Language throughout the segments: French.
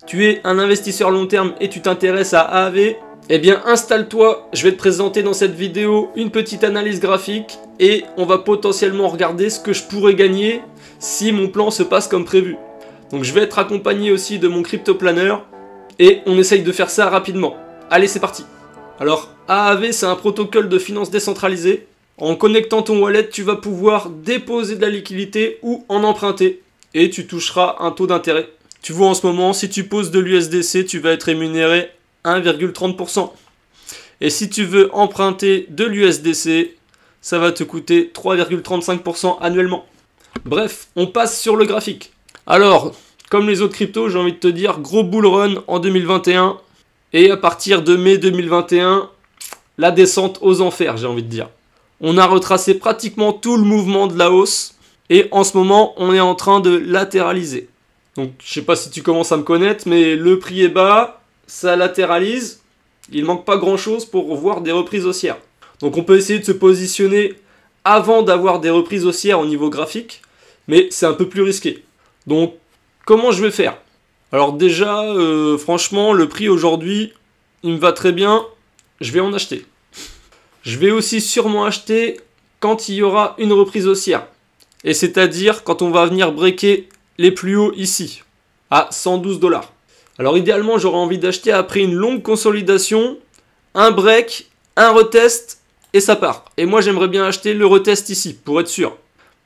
Tu es un investisseur long terme et tu t'intéresses à AAV, eh bien installe-toi, je vais te présenter dans cette vidéo une petite analyse graphique et on va potentiellement regarder ce que je pourrais gagner si mon plan se passe comme prévu. Donc je vais être accompagné aussi de mon crypto-planner et on essaye de faire ça rapidement. Allez, c'est parti. Alors AAV, c'est un protocole de finance décentralisé. En connectant ton wallet, tu vas pouvoir déposer de la liquidité ou en emprunter et tu toucheras un taux d'intérêt. Tu vois en ce moment, si tu poses de l'USDC, tu vas être rémunéré 1,30%. Et si tu veux emprunter de l'USDC, ça va te coûter 3,35% annuellement. Bref, on passe sur le graphique. Alors, comme les autres cryptos, j'ai envie de te dire, gros bull run en 2021. Et à partir de mai 2021, la descente aux enfers, j'ai envie de dire. On a retracé pratiquement tout le mouvement de la hausse. Et en ce moment, on est en train de latéraliser. Donc, je sais pas si tu commences à me connaître, mais le prix est bas, ça latéralise. Il manque pas grand chose pour voir des reprises haussières. Donc, on peut essayer de se positionner avant d'avoir des reprises haussières au niveau graphique, mais c'est un peu plus risqué. Donc, comment je vais faire? Alors déjà, franchement, le prix aujourd'hui, il me va très bien. Je vais en acheter. Je vais aussi sûrement acheter quand il y aura une reprise haussière. Et c'est-à-dire quand on va venir breaker les plus hauts ici, à 112 $. Alors idéalement, j'aurais envie d'acheter après une longue consolidation, un break, un retest, et ça part. Et moi, j'aimerais bien acheter le retest ici, pour être sûr.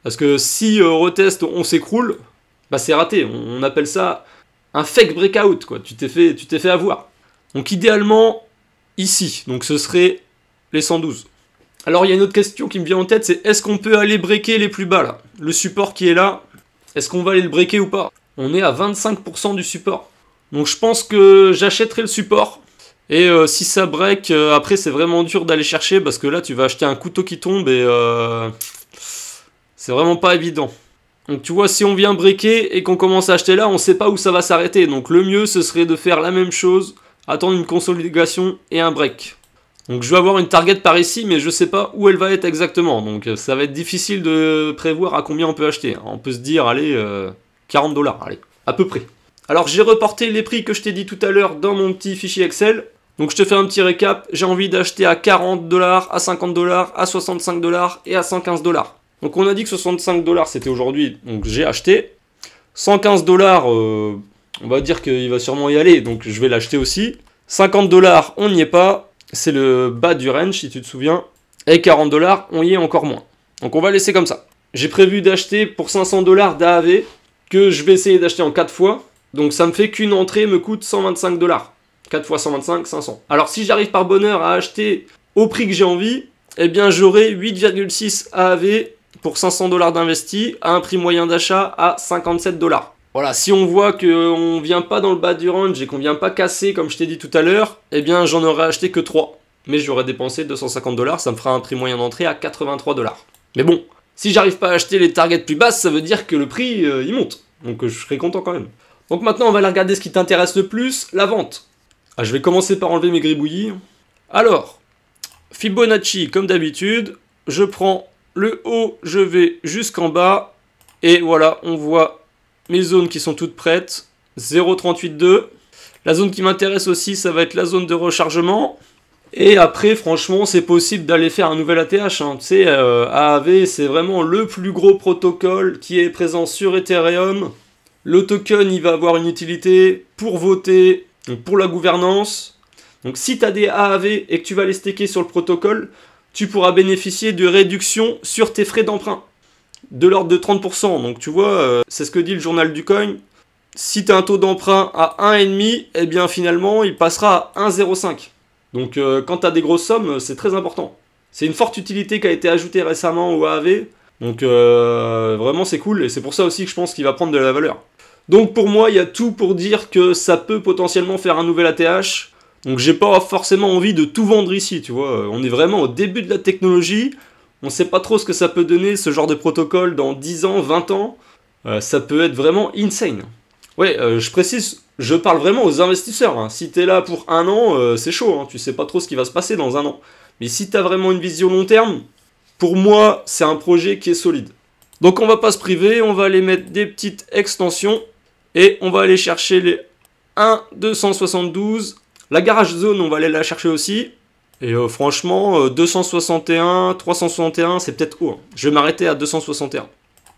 Parce que si retest, on s'écroule, bah c'est raté. On appelle ça un fake breakout, quoi. Tu t'es fait avoir. Donc idéalement, ici. Donc ce serait les 112. Alors il y a une autre question qui me vient en tête, c'est est-ce qu'on peut aller breaker les plus bas, là? Le support qui est là, est-ce qu'on va aller le breaker ou pas? On est à 25% du support. Donc je pense que j'achèterai le support. Et si ça break, après c'est vraiment dur d'aller chercher parce que là tu vas acheter un couteau qui tombe et c'est vraiment pas évident. Donc tu vois, si on vient breaker et qu'on commence à acheter là, on sait pas où ça va s'arrêter. Donc le mieux ce serait de faire la même chose, attendre une consolidation et un break. Donc je vais avoir une target par ici, mais je sais pas où elle va être exactement. Donc ça va être difficile de prévoir à combien on peut acheter. On peut se dire, allez, 40 $, allez, à peu près. Alors j'ai reporté les prix que je t'ai dit tout à l'heure dans mon petit fichier Excel. Donc je te fais un petit récap. J'ai envie d'acheter à 40 $, à 50 $, à 65 $ et à 115 $. Donc on a dit que 65 $ c'était aujourd'hui, donc j'ai acheté. 115 $, on va dire qu'il va sûrement y aller, donc je vais l'acheter aussi. 50 $, on n'y est pas. C'est le bas du range, si tu te souviens. Et 40 $, on y est encore moins. Donc on va laisser comme ça. J'ai prévu d'acheter pour 500 $ d'AAV, que je vais essayer d'acheter en 4 fois. Donc ça me fait qu'une entrée me coûte 125 $. 4 fois 125, 500. Alors si j'arrive par bonheur à acheter au prix que j'ai envie, eh bien j'aurai 8,6 AAV pour 500 $ d'investi à un prix moyen d'achat à 57 $. Voilà, si on voit qu'on vient pas dans le bas du range et qu'on vient pas casser comme je t'ai dit tout à l'heure, eh bien j'en aurais acheté que 3. Mais j'aurais dépensé 250 $, ça me fera un prix moyen d'entrée à 83 $. Mais bon, si j'arrive pas à acheter les targets plus basses, ça veut dire que le prix il monte. Donc je serai content quand même. Donc maintenant on va aller regarder ce qui t'intéresse le plus, la vente. Ah, je vais commencer par enlever mes gribouillis. Alors, Fibonacci comme d'habitude, je prends le haut, je vais jusqu'en bas. Et voilà, on voit mes zones qui sont toutes prêtes, 0,38,2. La zone qui m'intéresse aussi, ça va être la zone de rechargement. Et après, franchement, c'est possible d'aller faire un nouvel ATH. Hein. Tu sais, AAV, c'est vraiment le plus gros protocole qui est présent sur Ethereum. Le token, il va avoir une utilité pour voter, donc pour la gouvernance. Donc si tu as des AAV et que tu vas les staker sur le protocole, tu pourras bénéficier de réductions sur tes frais d'emprunt. De l'ordre de 30%. Donc tu vois, c'est ce que dit le journal du coin. Si tu as un taux d'emprunt à 1,5, eh bien finalement il passera à 1,05. Donc quand tu as des grosses sommes, c'est très important. C'est une forte utilité qui a été ajoutée récemment au AAV. Donc vraiment c'est cool et c'est pour ça aussi que je pense qu'il va prendre de la valeur. Donc pour moi il y a tout pour dire que ça peut potentiellement faire un nouvel ATH. Donc j'ai pas forcément envie de tout vendre ici, tu vois. On est vraiment au début de la technologie. On ne sait pas trop ce que ça peut donner, ce genre de protocole, dans 10 ans, 20 ans. Ça peut être vraiment insane. Ouais, je précise, je parle vraiment aux investisseurs. Hein. Si tu es là pour un an, c'est chaud. Hein. Tu sais pas trop ce qui va se passer dans un an. Mais si tu as vraiment une vision long terme, pour moi, c'est un projet qui est solide. Donc on va pas se priver, on va aller mettre des petites extensions. Et on va aller chercher les 1,272. La garage zone, on va aller la chercher aussi. Et franchement, 261, 361, c'est peut-être haut. Hein. Je vais m'arrêter à 261.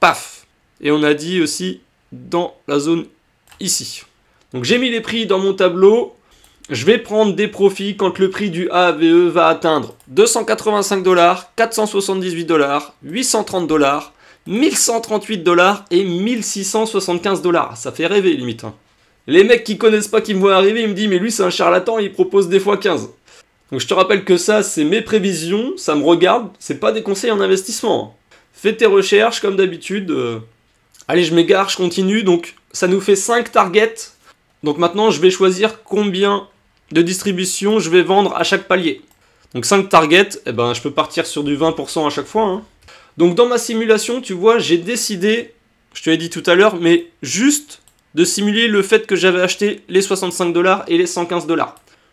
Paf! Et on a dit aussi dans la zone ici. Donc j'ai mis les prix dans mon tableau. Je vais prendre des profits quand le prix du AVE va atteindre 285 $, 478 $, 830 $, 1138 $ et 1675 $. Ça fait rêver limite. Hein. Les mecs qui connaissent pas, qui me voient arriver, ils me disent mais lui c'est un charlatan, il propose des fois 15. Donc je te rappelle que ça c'est mes prévisions, ça me regarde, c'est pas des conseils en investissement. Fais tes recherches comme d'habitude. Allez, je m'égare, je continue. Donc ça nous fait 5 targets. Donc maintenant je vais choisir combien de distribution je vais vendre à chaque palier. Donc 5 targets, eh ben, je peux partir sur du 20% à chaque fois. Hein. Donc dans ma simulation, tu vois, j'ai décidé, je te l'ai dit tout à l'heure, mais juste de simuler le fait que j'avais acheté les 65 $ et les 115 $.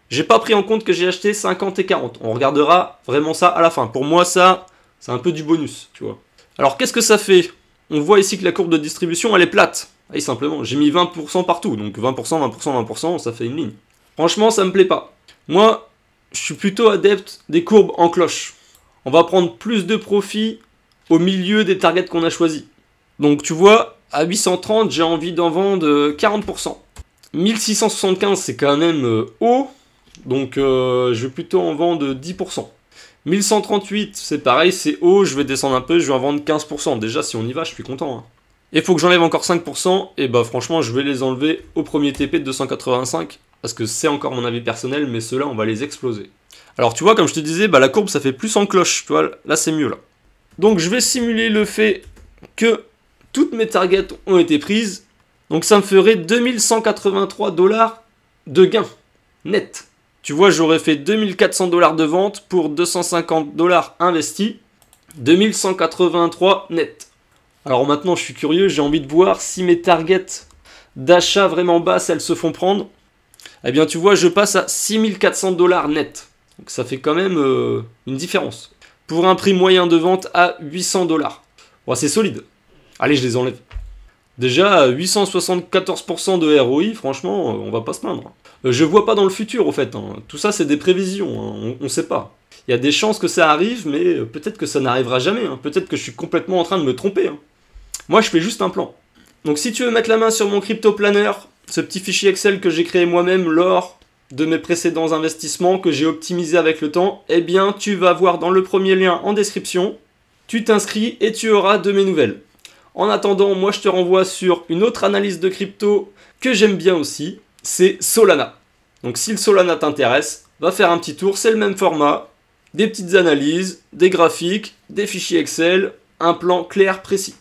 J'ai pas pris en compte que j'ai acheté 50 et 40. On regardera vraiment ça à la fin. Pour moi, ça, c'est un peu du bonus, tu vois. Alors qu'est-ce que ça fait? On voit ici que la courbe de distribution, elle est plate. Et simplement, j'ai mis 20% partout. Donc 20%, 20%, 20%, ça fait une ligne. Franchement, ça me plaît pas. Moi, je suis plutôt adepte des courbes en cloche. On va prendre plus de profit au milieu des targets qu'on a choisis. Donc tu vois, à 830, j'ai envie d'en vendre 40%. 1675, c'est quand même haut. Donc je vais plutôt en vendre 10%. 1138, c'est pareil, c'est haut, je vais descendre un peu, je vais en vendre 15%. Déjà, si on y va, je suis content. Hein. Et il faut que j'enlève encore 5%, et bah franchement, je vais les enlever au premier TP de 285, parce que c'est encore mon avis personnel, mais ceux-là, on va les exploser. Alors tu vois, comme je te disais, bah, la courbe, ça fait plus en cloche, tu vois, là c'est mieux, là. Donc je vais simuler le fait que toutes mes targets ont été prises, donc ça me ferait 2183 $ de gain, net. Tu vois, j'aurais fait 2400 $ de vente pour 250 $ investis, 2183 net. Alors maintenant, je suis curieux, j'ai envie de voir si mes targets d'achat vraiment basses, elles se font prendre. Eh bien, tu vois, je passe à 6400 $ net. Donc ça fait quand même une différence. Pour un prix moyen de vente à 800 $. Bon, c'est solide. Allez, je les enlève. Déjà, 874% de ROI, franchement, on va pas se plaindre. Je vois pas dans le futur, au fait. Hein. Tout ça, c'est des prévisions. Hein. On sait pas. Il y a des chances que ça arrive, mais peut-être que ça n'arrivera jamais. Hein. Peut-être que je suis complètement en train de me tromper. Hein. Moi, je fais juste un plan. Donc, si tu veux mettre la main sur mon crypto planner, ce petit fichier Excel que j'ai créé moi-même lors de mes précédents investissements, que j'ai optimisé avec le temps, eh bien, tu vas voir dans le premier lien en description. Tu t'inscris et tu auras de mes nouvelles. En attendant, moi je te renvoie sur une autre analyse de crypto que j'aime bien aussi, c'est Solana. Donc si le Solana t'intéresse, va faire un petit tour, c'est le même format, des petites analyses, des graphiques, des fichiers Excel, un plan clair, précis.